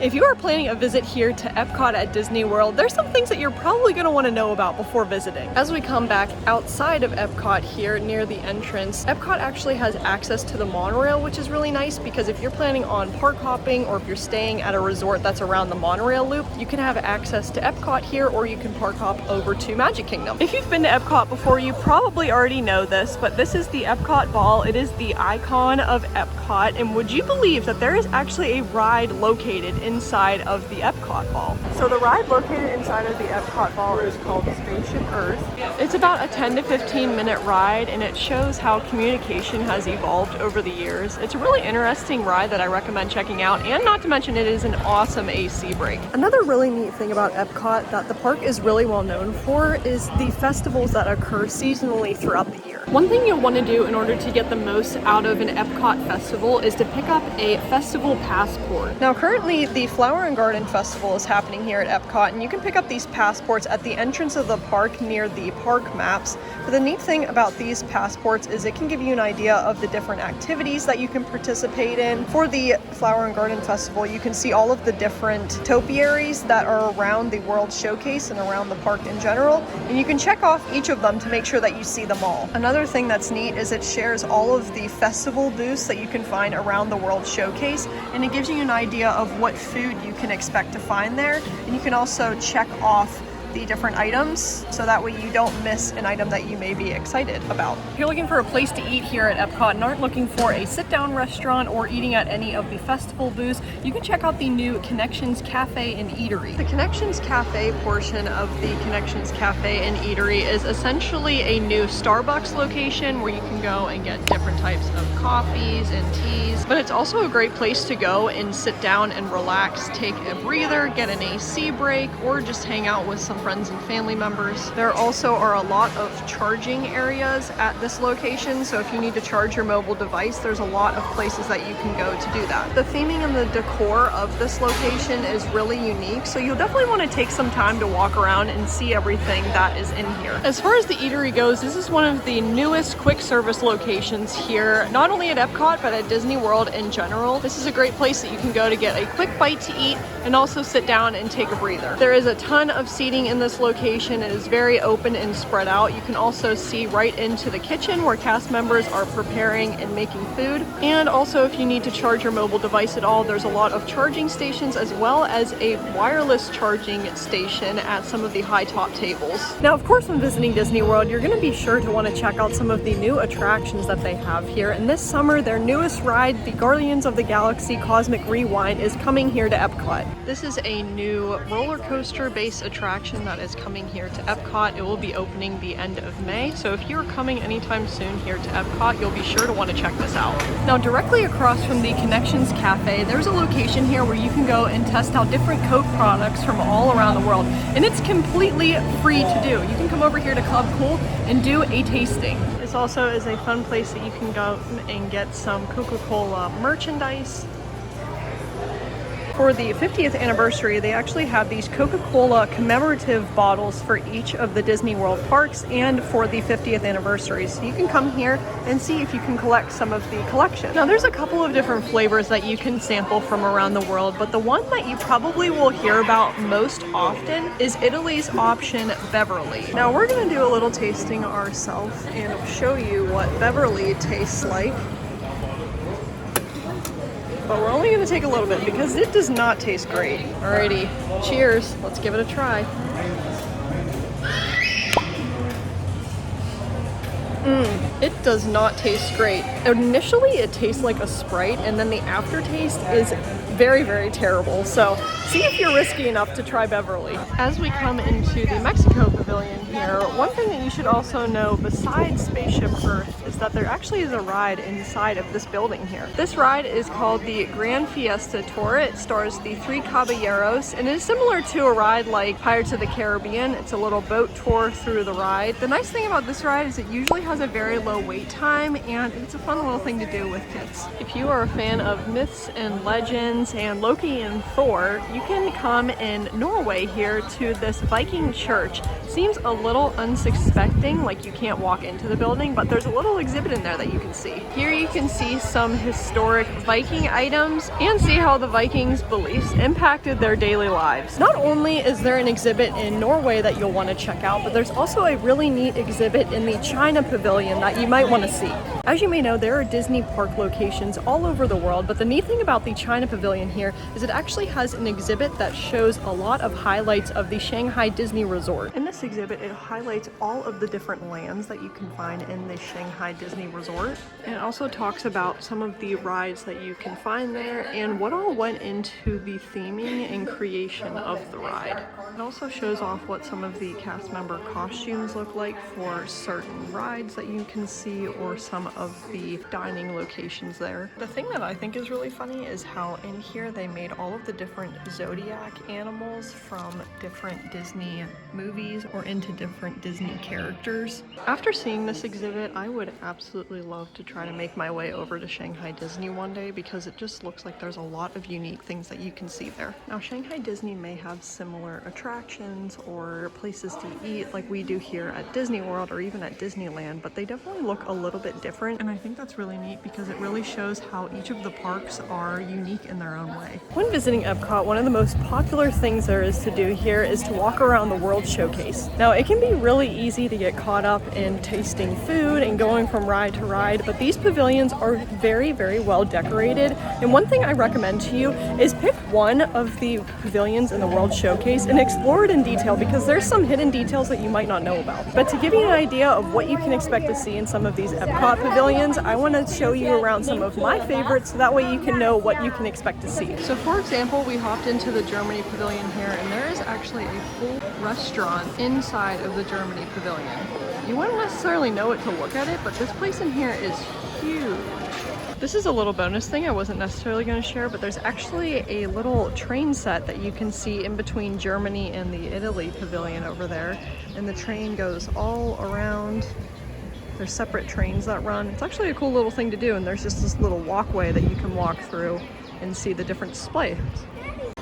If you are planning a visit here to Epcot at Disney World, there's some things that you're probably going to want to know about before visiting. As we come back outside of Epcot here near the entrance, Epcot actually has access to the monorail, which is really nice because if you're planning on park hopping or if you're staying at a resort that's around the monorail loop, you can have access to Epcot here or you can park hop over to Magic Kingdom. If you've been to Epcot before, you probably already know this, but this is the Epcot ball. It is the icon of Epcot, and would you believe that there is actually a ride located inside of the Epcot ball? So the ride located inside of the Epcot ball is called Spaceship Earth. It's about a 10 to 15 minute ride, and it shows how communication has evolved over the years. It's a really interesting ride that I recommend checking out, and not to mention it is an awesome AC break. Another really neat thing about Epcot that the park is really well known for is the festivals that occur seasonally throughout the year. One thing you'll want to do in order to get the most out of an Epcot festival is to pick up a festival passport. Now currently the Flower and Garden Festival is happening here at Epcot, and you can pick up these passports at the entrance of the park near the park maps. But the neat thing about these passports is it can give you an idea of the different activities that you can participate in. For the Flower and Garden Festival, you can see all of the different topiaries that are around the World Showcase and around the park in general, and you can check off each of them to make sure that you see them all. Another thing that's neat is it shares all of the festival booths that you can find around the World Showcase, and it gives you an idea of what food you can expect to find there, and you can also check off the different items so that way you don't miss an item that you may be excited about. If you're looking for a place to eat here at Epcot and aren't looking for a sit-down restaurant or eating at any of the festival booths, you can check out the new Connections Cafe and Eatery. The Connections Cafe portion of the Connections Cafe and Eatery is essentially a new Starbucks location where you can go and get different types of coffees and teas, but it's also a great place to go and sit down and relax, take a breather, get an AC break, or just hang out with some friends and family members. There also are a lot of charging areas at this location, so if you need to charge your mobile device, there's a lot of places that you can go to do that. The theming and the decor of this location is really unique, so you'll definitely want to take some time to walk around and see everything that is in here. As far as the Eatery goes, this is one of the newest quick service locations here, not only at Epcot, but at Disney World in general. This is a great place that you can go to get a quick bite to eat and also sit down and take a breather. There is a ton of seating in this location. It is very open and spread out. You can also see right into the kitchen where cast members are preparing and making food. And also if you need to charge your mobile device at all, there's a lot of charging stations as well as a wireless charging station at some of the high top tables. Now, of course, when visiting Disney World, you're going to be sure to want to check out some of the new attractions that they have here. And this summer, their newest ride, the Guardians of the Galaxy Cosmic Rewind, is coming here to Epcot. This is a new roller coaster based attraction that is coming here to Epcot. It will be opening the end of May, so if you're coming anytime soon here to Epcot, you'll be sure to want to check this out. Now, directly across from the Connections Cafe, there's a location here where you can go and test out different Coke products from all around the world, and it's completely free to do. You can come over here to Club Cool and do a tasting. This also is a fun place that you can go and get some Coca-Cola merchandise. For the 50th anniversary, they actually have these Coca-Cola commemorative bottles for each of the Disney World parks and for the 50th anniversary. So you can come here and see if you can collect some of the collection. Now, there's a couple of different flavors that you can sample from around the world, but the one that you probably will hear about most often is Italy's option Beverly. Now, we're gonna do a little tasting ourselves and show you what Beverly tastes like. But we're only going to take a little bit because it does not taste great. Alrighty, cheers. Let's give it a try. It does not taste great. Initially, it tastes like a Sprite, and then the aftertaste is very, very terrible. So see if you're risky enough to try Beverly. As we come into the Mexico Pavilion here, one thing that you should also know besides Spaceship Earth is that there actually is a ride inside of this building here. This ride is called the Grand Fiesta Tour. It stars the 3 Caballeros and is similar to a ride like Pirates of the Caribbean. It's a little boat tour through the ride. The nice thing about this ride is it usually has a very low wait time, and it's a fun little thing to do with kids. If you are a fan of myths and legends Titans and Loki and Thor, you can come in Norway here to this Viking church. Seems a little unsuspecting, like you can't walk into the building, but there's a little exhibit in there that you can see. Here you can see some historic Viking items and see how the Vikings' beliefs impacted their daily lives. Not only is there an exhibit in Norway that you'll want to check out, but there's also a really neat exhibit in the China Pavilion that you might want to see. As you may know, there are Disney park locations all over the world, but the neat thing about the China Pavilion here is it actually has an exhibit that shows a lot of highlights of the Shanghai Disney Resort. In this exhibit, it highlights all of the different lands that you can find in the Shanghai Disney Resort. And it also talks about some of the rides that you can find there and what all went into the theming and creation of the ride. It also shows off what some of the cast member costumes look like for certain rides that you can see or some of the dining locations there. The thing that I think is really funny is how in here they made all of the different zodiac animals from different Disney movies or into different Disney characters. After seeing this exhibit, I would absolutely love to try to make my way over to Shanghai Disney one day because it just looks like there's a lot of unique things that you can see there. Now, Shanghai Disney may have similar attractions or places to eat like we do here at Disney World or even at Disneyland, but they definitely look a little bit different, and I think that's really neat because it really shows how each of the parks are unique in their own way. When visiting Epcot, one of the most popular things there is to do here is to walk around the World Showcase. Now, it can be really easy to get caught up in tasting food and going from ride to ride, but these pavilions are very, very well decorated. And one thing I recommend to you is pick one of the pavilions in the World Showcase and explore it in detail because there's some hidden details that you might not know about. But to give you an idea of what you can expect to see in some of these Epcot pavilions, I want to show you around some of my favorites so that way you can know what you can expect to see. So for example, we hopped into the Germany pavilion here and there is actually a full restaurant inside of the Germany pavilion. You wouldn't necessarily know it to look at it, but this place in here is huge. This is a little bonus thing I wasn't necessarily going to share, but there's actually a little train set that you can see in between Germany and the Italy pavilion over there. And the train goes all around. There's separate trains that run. It's actually a cool little thing to do, and there's just this little walkway that you can walk through and see the different displays.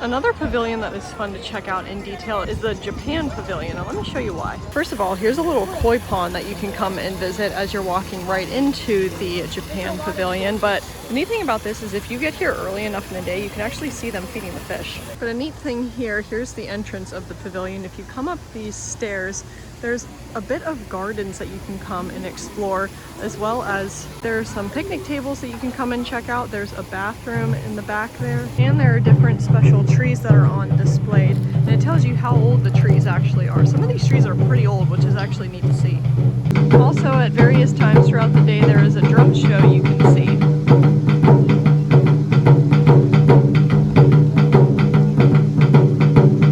Another pavilion that is fun to check out in detail is the Japan Pavilion. Now let me show you why. First of all, here's a little koi pond that you can come and visit as you're walking right into the Japan Pavilion. But the neat thing about this is if you get here early enough in the day, you can actually see them feeding the fish. But a neat thing here, here's the entrance of the pavilion. If you come up these stairs, there's a bit of gardens that you can come and explore, as well as there are some picnic tables that you can come and check out. There's a bathroom in the back there, and there are different special trees that are on display, and it tells you how old the trees actually are. Some of these trees are pretty old, which is actually neat to see. Also, at various times throughout the day, there is a drum show you can see.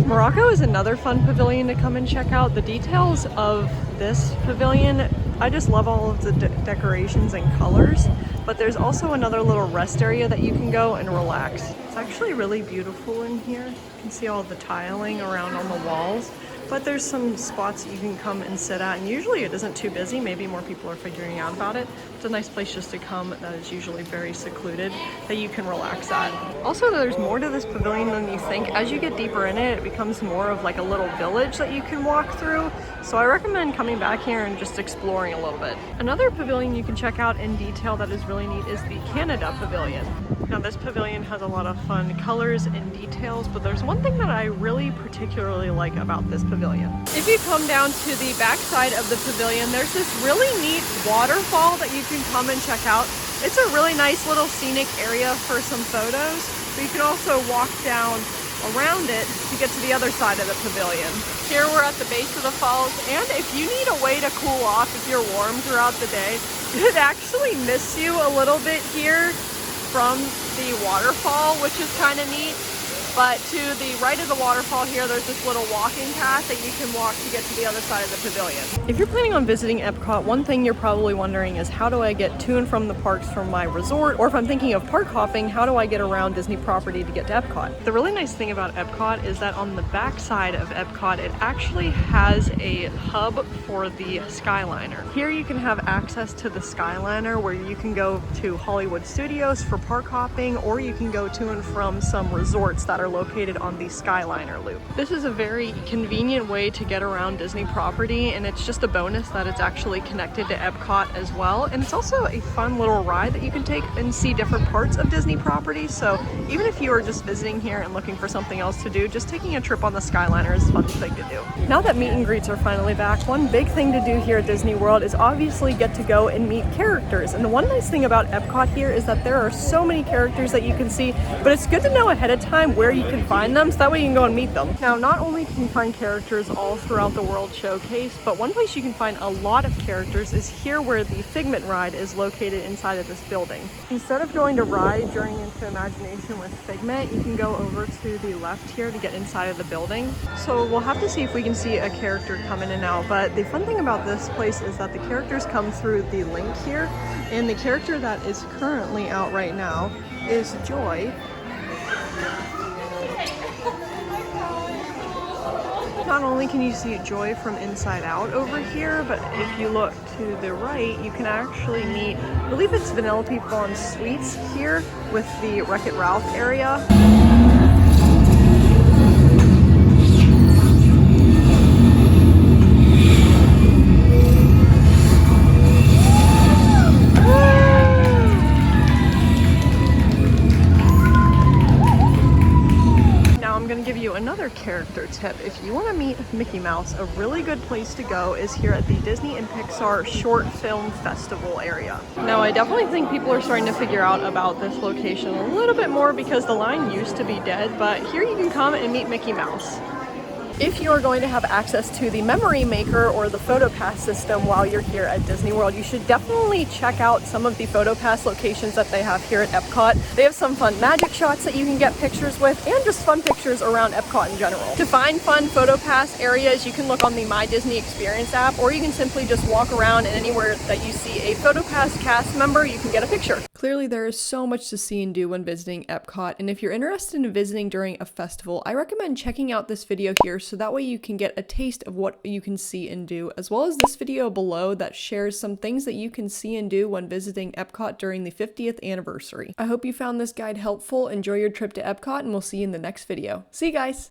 Morocco is another fun pavilion to come and check out. The details of this pavilion, I just love all of the decorations and colors, but there's also another little rest area that you can go and relax. It's actually really beautiful in here. You can see all the tiling around on the walls, but there's some spots that you can come and sit at, and usually it isn't too busy. Maybe more people are figuring out about it. It's a nice place just to come that is usually very secluded that you can relax at. Also, there's more to this pavilion than you think. As you get deeper in it, it becomes more of like a little village that you can walk through. So I recommend coming back here and just exploring a little bit. Another pavilion you can check out in detail that is really neat is the Canada Pavilion. Now this pavilion has a lot of fun colors and details, but there's one thing that I really particularly like about this pavilion. If you come down to the back side of the pavilion, there's this really neat waterfall that you can come and check out. It's a really nice little scenic area for some photos, but you can also walk down around it to get to the other side of the pavilion. Here we're at the base of the falls, and if you need a way to cool off if you're warm throughout the day, it actually misses you a little bit here from the waterfall, which is kind of neat. But to the right of the waterfall here, there's this little walking path that you can walk to get to the other side of the pavilion. If you're planning on visiting Epcot, one thing you're probably wondering is how do I get to and from the parks from my resort? Or if I'm thinking of park hopping, how do I get around Disney property to get to Epcot? The really nice thing about Epcot is that on the back side of Epcot, it actually has a hub for the Skyliner. Here you can have access to the Skyliner where you can go to Hollywood Studios for park hopping, or you can go to and from some resorts that are located on the Skyliner loop. This is a very convenient way to get around Disney property, and it's just a bonus that it's actually connected to Epcot as well. And it's also a fun little ride that you can take and see different parts of Disney property. So even if you are just visiting here and looking for something else to do, just taking a trip on the Skyliner is a fun thing to do. Now that meet and greets are finally back, one big thing to do here at Disney World is obviously get to go and meet characters. And the one nice thing about Epcot here is that there are so many characters that you can see, but it's good to know ahead of time where you can find them so that way you can go and meet them. Now, not only can you find characters all throughout the World Showcase, but one place you can find a lot of characters is here where the Figment ride is located inside of this building. Instead of going to ride Journey into Imagination with Figment, you can go over to the left here to get inside of the building. So we'll have to see if we can see a character come in and out, but the fun thing about this place is that the characters come through the link here, and the character that is currently out right now is Joy. Not only can you see Joy from inside out over here, but if you look to the right, you can actually meet, I believe it's Vanellope Von Sweets here with the Wreck-It Ralph area. Give you another character tip. If you want to meet Mickey Mouse, a really good place to go is here at the Disney and Pixar Short Film Festival area. Now, I definitely think people are starting to figure out about this location a little bit more because the line used to be dead, but here you can come and meet Mickey Mouse. If you're going to have access to the Memory Maker or the Photopass system while you're here at Disney World, you should definitely check out some of the Photopass locations that they have here at Epcot. They have some fun magic shots that you can get pictures with, and just fun pictures around Epcot in general. To find fun Photopass areas, you can look on the My Disney Experience app, or you can simply just walk around, and anywhere that you see a Photopass cast member, you can get a picture. Clearly, there is so much to see and do when visiting Epcot, and if you're interested in visiting during a festival, I recommend checking out this video here so that way you can get a taste of what you can see and do, as well as this video below that shares some things that you can see and do when visiting Epcot during the 50th anniversary. I hope you found this guide helpful. Enjoy your trip to Epcot, and we'll see you in the next video. See you guys!